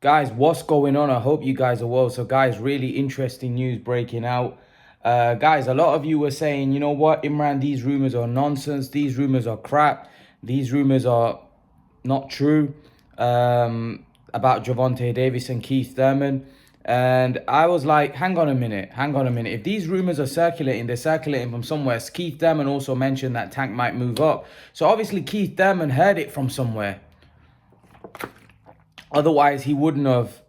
Guys, what's going on? I hope you guys are well. So, guys, really interesting news breaking out. Guys, a lot of you were saying, you know what, Imran, these rumors are nonsense. These rumors are crap. These rumors are not true about Gervonta Davis and Keith Thurman. And I was like, hang on a minute. If these rumors are circulating, they're circulating from somewhere. Keith Thurman also mentioned that Tank might move up. So obviously Keith Thurman heard it from somewhere. Otherwise, he wouldn't have,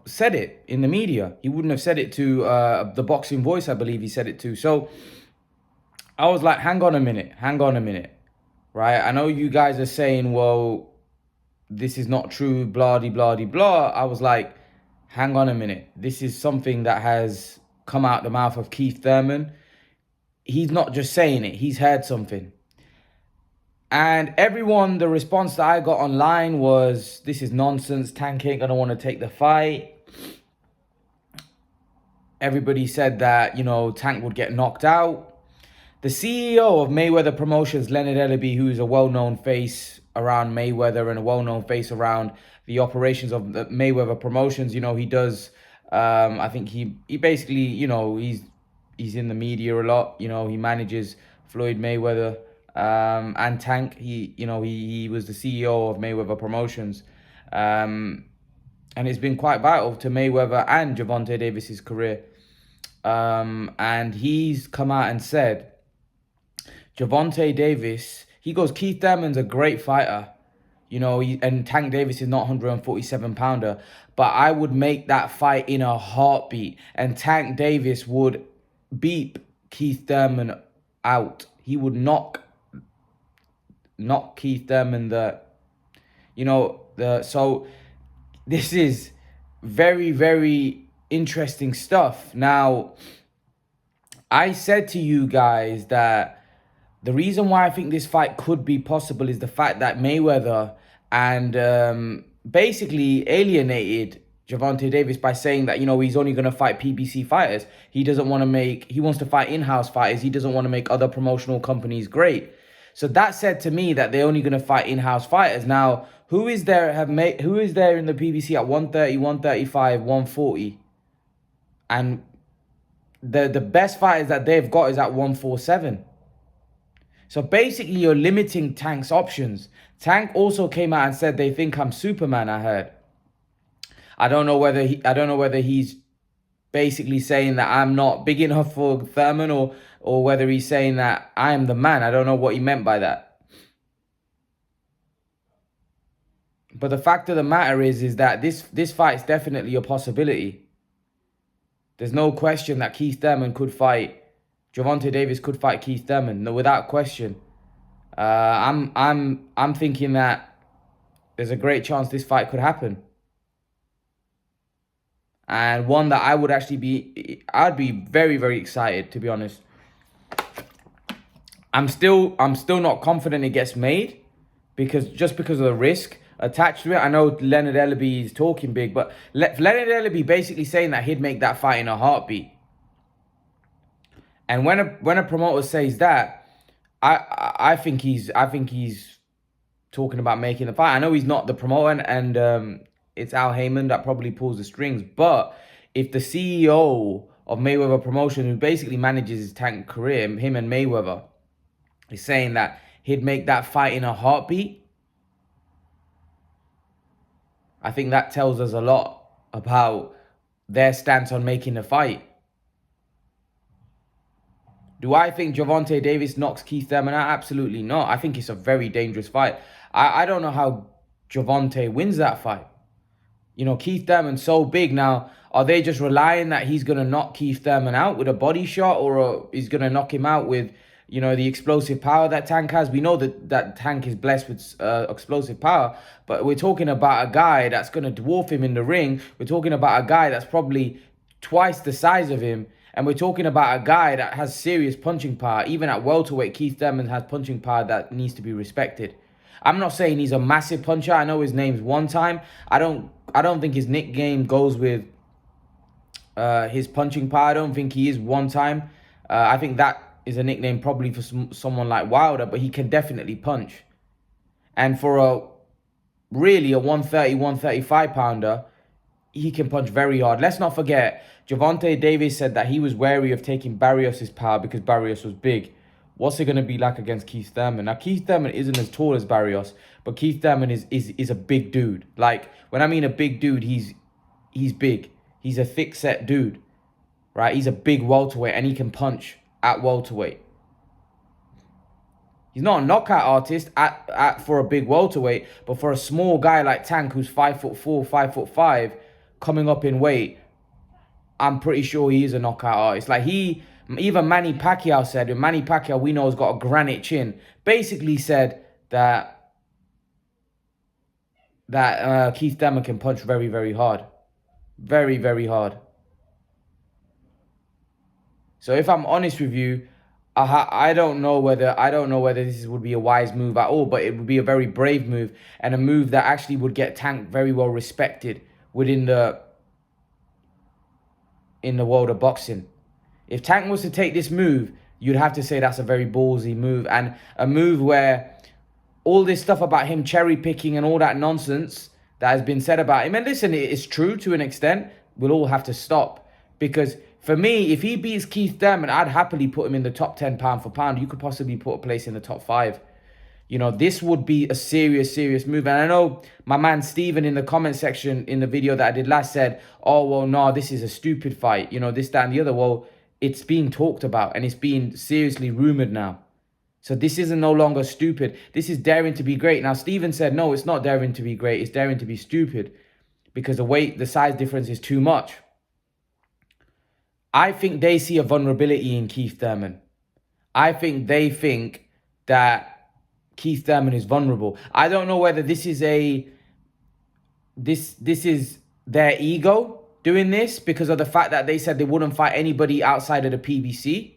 said it in the media. He wouldn't have said it to the Boxing Voice, I believe he said it to. So I was like, hang on a minute. Right? I know you guys are saying, well, this is not true, blah, de, blah, de, blah. I was like, hang on a minute. This is something that has come out the mouth of Keith Thurman. He's not just saying it. He's heard something. And everyone, the response that I got online was, this is nonsense. Tank ain't going to want to take the fight. Everybody said that, Tank would get knocked out. The CEO of Mayweather Promotions, Leonard Ellerbe, who is a well-known face around Mayweather and a well-known face around the operations of the Mayweather Promotions, he does, I think he basically, he's in the media a lot. He manages Floyd Mayweather and Tank. He was the CEO of Mayweather Promotions. And it's been quite vital to Mayweather and Gervonta Davis's career. And he's come out and said, Gervonta Davis, he goes, Keith Thurman's a great fighter, and Tank Davis is not 147-pounder, but I would make that fight in a heartbeat, and Tank Davis would beat Keith Thurman out. He would knock Keith Thurman so this is very, very interesting stuff. Now, I said to you guys that the reason why I think this fight could be possible is the fact that Mayweather and basically alienated Gervonta Davis by saying that, he's only going to fight PBC fighters. He wants to fight in-house fighters. He doesn't want to make other promotional companies great. So that said to me that they're only going to fight in-house fighters. Now, who is there in the PBC at 130, 135, 140? And the best fighters that they've got is at 147. So basically, you're limiting Tank's options. Tank also came out and said they think I'm Superman, I heard. I don't know whether he's basically saying that I'm not big enough for Thurman or whether he's saying that I am the man. I don't know what he meant by that. But the fact of the matter is that this fight is definitely a possibility. There's no question that Keith Thurman could fight. Gervonta Davis could fight Keith Thurman, no, without question. I'm thinking that there's a great chance this fight could happen, and one that I'd be very, very excited, to be honest. I'm still not confident it gets made because of the risk attached to it. I know Leonard Ellerbe is talking big, but Leonard Ellerbe basically saying that he'd make that fight in a heartbeat. And when a promoter says that, I think he's talking about making the fight. I know he's not the promoter, and it's Al Heyman that probably pulls the strings. But if the CEO of Mayweather Promotion, who basically manages his Tank career, him and Mayweather, is saying that he'd make that fight in a heartbeat, I think that tells us a lot about their stance on making the fight. Do I think Gervonta Davis knocks Keith Thurman out? Absolutely not. I think it's a very dangerous fight. I don't know how Gervonta wins that fight. Keith Thurman's so big now. Are they just relying that he's going to knock Keith Thurman out with a body shot, or he's going to knock him out with, the explosive power that Tank has? We know that Tank is blessed with explosive power, but we're talking about a guy that's going to dwarf him in the ring. We're talking about a guy that's probably twice the size of him. And we're talking about a guy that has serious punching power. Even at welterweight, Keith Thurman has punching power that needs to be respected. I'm not saying he's a massive puncher. I know his name's One Time. I don't think his nickname goes with his punching power. I don't think he is One Time. I think that is a nickname probably for someone like Wilder, but he can definitely punch. And for really a 130, 135 pounder, he can punch very hard. Let's not forget, Gervonta Davis said that he was wary of taking Barrios' power because Barrios was big. What's it going to be like against Keith Thurman? Now, Keith Thurman isn't as tall as Barrios, but Keith Thurman is a big dude. Like, when I mean a big dude, he's big. He's a thick-set dude, right? He's a big welterweight, and he can punch at welterweight. He's not a knockout artist for a big welterweight, but for a small guy like Tank, who's 5'4", 5'5", coming up in weight, I'm pretty sure he is a knockout artist. Like even Manny Pacquiao said, and Manny Pacquiao we know has got a granite chin, basically said that Keith Thurman can punch very, very hard. Very, very hard. So if I'm honest with you, I don't know whether this would be a wise move at all, but it would be a very brave move and a move that actually would get Tank very well respected within the world of boxing. If Tank was to take this move, you'd have to say that's a very ballsy move, and a move where all this stuff about him cherry picking and all that nonsense that has been said about him, and listen, it is true to an extent, we'll all have to stop. Because for me, if he beats Keith Thurman, I'd happily put him in the top 10 pound for pound. You could possibly put a place in the top 5. You know, this would be a serious move. And I know my man Steven in the comment section in the video that I did last said, oh, well, no, this is a stupid fight. You know, this, that, and the other. Well, it's being talked about and it's being seriously rumored now. So this isn't no longer stupid. This is daring to be great. Now, Steven said, no, it's not daring to be great. It's daring to be stupid because the size difference is too much. I think they see a vulnerability in Keith Thurman. I think they think that Keith Thurman is vulnerable. I don't know whether this is this is their ego doing this because of the fact that they said they wouldn't fight anybody outside of the PBC.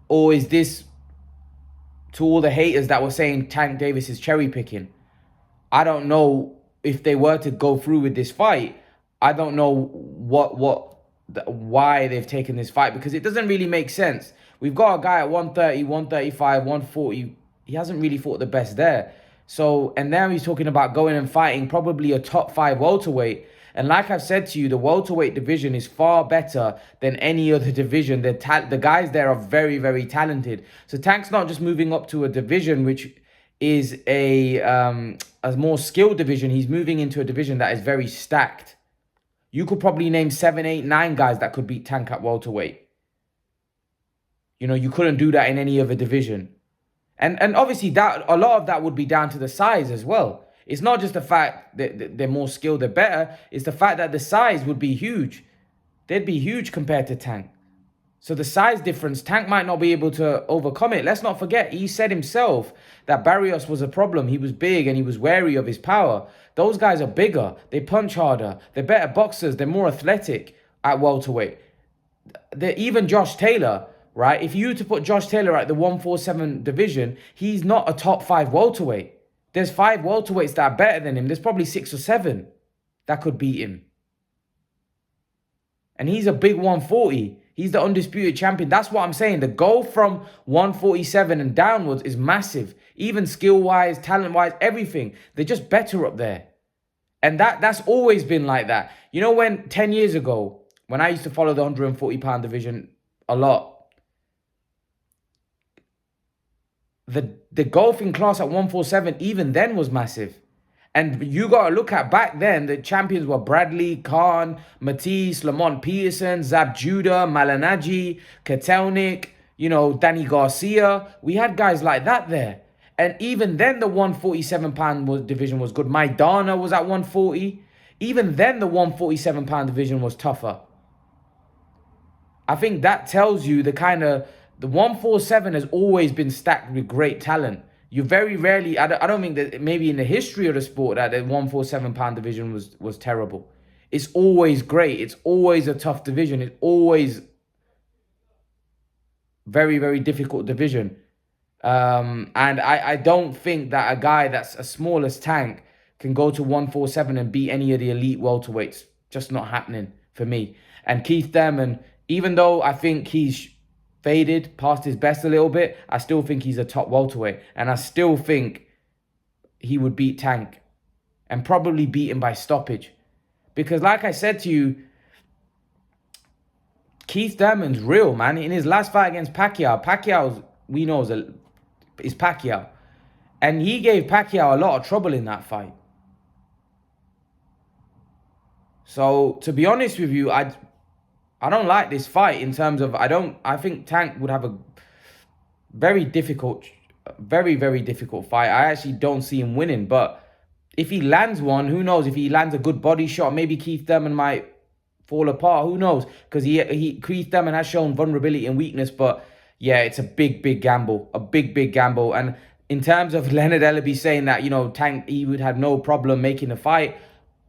Or is this to all the haters that were saying Tank Davis is cherry picking? I don't know if they were to go through with this fight. I don't know why they've taken this fight because it doesn't really make sense. We've got a guy at 130, 135, 140. He hasn't really fought the best there. So, and now he's talking about going and fighting probably a top 5 welterweight. And like I've said to you, the welterweight division is far better than any other division. The guys there are very, very talented. So Tank's not just moving up to a division which is a more skilled division. He's moving into a division that is very stacked. You could probably name 7, 8, 9 guys that could beat Tank at welterweight. You know, you couldn't do that in any other division. And obviously that a lot of that would be down to the size as well. It's not just the fact that they're more skilled, they're better. It's the fact that the size would be huge. They'd be huge compared to Tank. So the size difference, Tank might not be able to overcome it. Let's not forget, he said himself that Barrios was a problem. He was big and he was wary of his power. Those guys are bigger. They punch harder. They're better boxers. They're more athletic at welterweight. Even Josh Taylor, right? If you were to put Josh Taylor at the 147 division, he's not a top 5 welterweight. There's 5 welterweights that are better than him. There's probably 6 or 7 that could beat him. And he's a big 140. He's the undisputed champion. That's what I'm saying. The goal from 147 and downwards is massive. Even skill-wise, talent-wise, everything. They're just better up there. And that's always been like that. You know when 10 years ago, when I used to follow the 140-pound division a lot, the golfing class at 147 even then was massive. And you got to look at back then, the champions were Bradley, Khan, Matisse, Lamont Peterson, Zab Judah, Malignaggi, Kotelnik, you know, Danny Garcia. We had guys like that there. And even then, the 147-pound division was good. Maidana was at 140. Even then, the 147-pound division was tougher. I think that tells you the 147 has always been stacked with great talent. You very rarely, I don't think that maybe in the history of the sport that the 147-pound division was terrible. It's always great. It's always a tough division. It's always very, very difficult division. And I don't think that a guy that's as small as Tank can go to 147 and beat any of the elite welterweights. Just not happening for me. And Keith Thurman, even though I think he's faded past his best a little bit, I still think he's a top welterweight. And I still think he would beat Tank and probably beat him by stoppage. Because like I said to you, Keith Thurman's real, man. In his last fight against Pacquiao, we know is Pacquiao. And he gave Pacquiao a lot of trouble in that fight. So, to be honest with you, I don't like this fight in terms of, I think Tank would have a very, very difficult fight. I actually don't see him winning. But if he lands one, who knows? If he lands a good body shot, maybe Keith Thurman might fall apart. Who knows? Because Keith Thurman has shown vulnerability and weakness. But yeah, it's a big gamble. A big gamble. And in terms of Leonard Ellerbe saying that, you know, Tank, he would have no problem making the fight,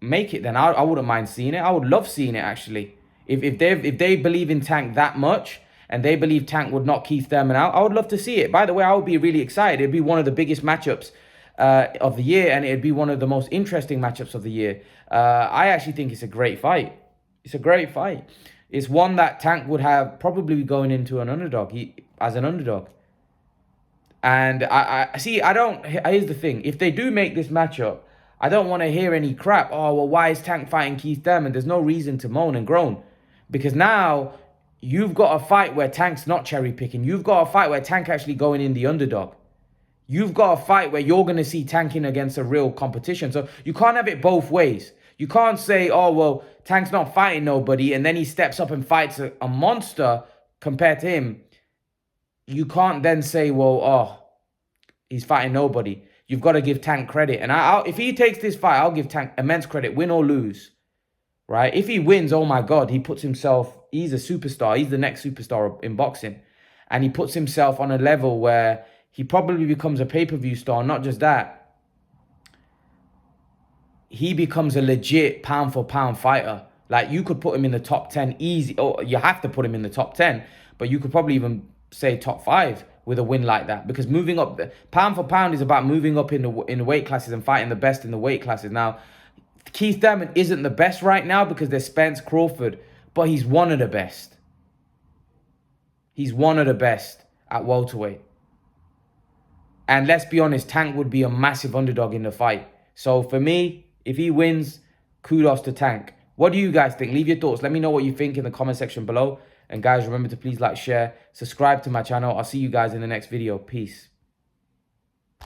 make it then. I wouldn't mind seeing it. I would love seeing it, actually. If they believe in Tank that much, and they believe Tank would knock Keith Thurman out, I would love to see it. By the way, I would be really excited. It'd be one of the biggest matchups of the year, and it'd be one of the most interesting matchups of the year. I actually think it's a great fight. It's a great fight. It's one that Tank would have probably going into an underdog, as an underdog. And I see, here's the thing. If they do make this matchup, I don't want to hear any crap. Oh, well, why is Tank fighting Keith Thurman? There's no reason to moan and groan. Because now you've got a fight where Tank's not cherry picking. You've got a fight where Tank actually going in the underdog. You've got a fight where you're going to see Tanking against a real competition. So you can't have it both ways. You can't say, oh, well, Tank's not fighting nobody, and then he steps up and fights a monster compared to him. You can't then say, well, oh, he's fighting nobody. You've got to give Tank credit. And if he takes this fight, I'll give Tank immense credit, win or lose. Right? If he wins, oh my God, he's a superstar. He's the next superstar in boxing. And he puts himself on a level where he probably becomes a pay-per-view star. Not just that, he becomes a legit pound-for-pound fighter. Like, you could put him in the top 10 easy. Or you have to put him in the top 10. But you could probably even say top 5 with a win like that. Because moving up, pound for pound is about moving up in the weight classes and fighting the best in the weight classes. Now, Keith Thurman isn't the best right now because there's Spence Crawford. But he's one of the best. He's one of the best at welterweight. And let's be honest, Tank would be a massive underdog in the fight. So for me, if he wins, kudos to Tank. What do you guys think? Leave your thoughts. Let me know what you think in the comment section below. And guys, remember to please like, share, subscribe to my channel. I'll see you guys in the next video. Peace.